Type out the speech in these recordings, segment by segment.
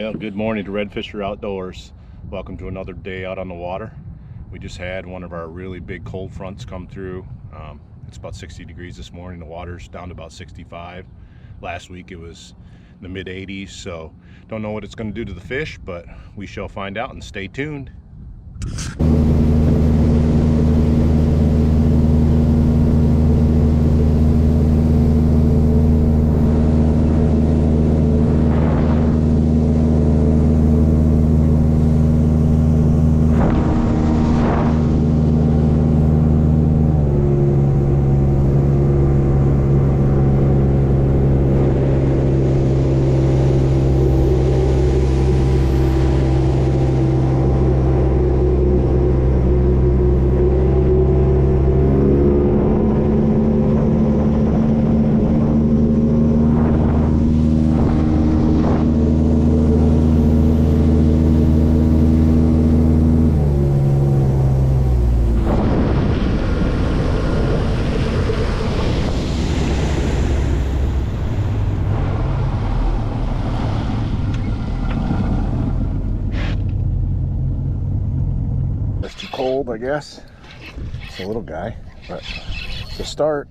Well, good morning to Redfisher Outdoors. Welcome to another day out on the water. We just had one of our really big cold fronts come through. It's about 60 degrees this morning. The water's down to about 65. Last week it was in the mid 80s, so don't know what it's going to do to the fish, but we shall find out, and stay tuned. It's too cold, I guess. It's a little guy, but to start.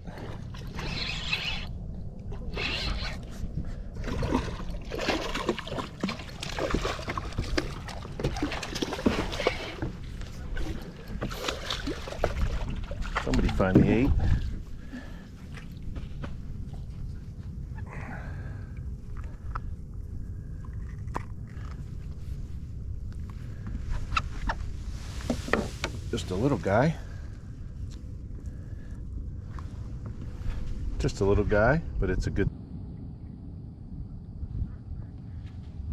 Somebody finally ate. Just a little guy. Just a little guy, but it's a good.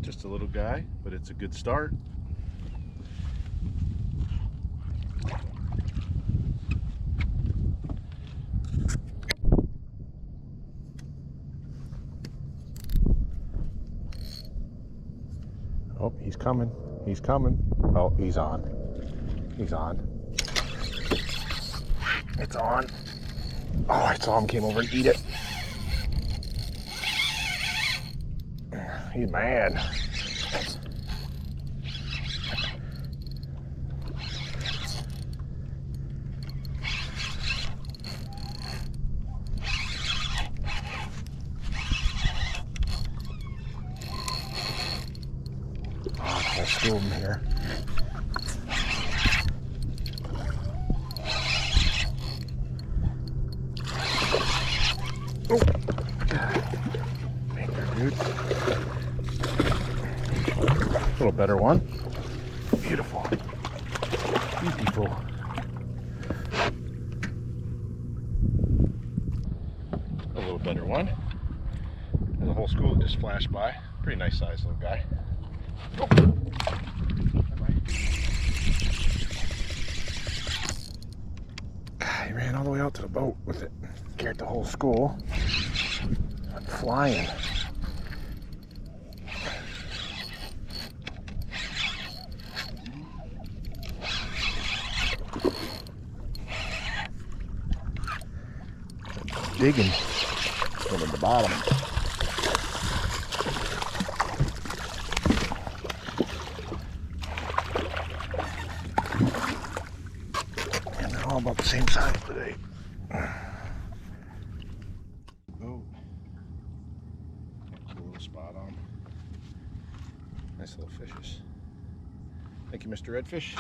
Just a little guy, but it's a good start. Oh, he's coming. He's coming. Oh, he's on. He's on. It's on. Oh, I saw him came over and eat it. He's mad. Oh, there's two of them here. Oh, finger, dude. A little better one. Beautiful. Beautiful. A little better one. And the whole school just flashed by. Pretty nice size little guy. Oh. He ran all the way out to the boat with it. Scared the whole school. I'm flying. Digging from at the bottom. And they're all about the same size today. Oh, cool spot on. Nice little fishes. Thank you, Mr. Redfish.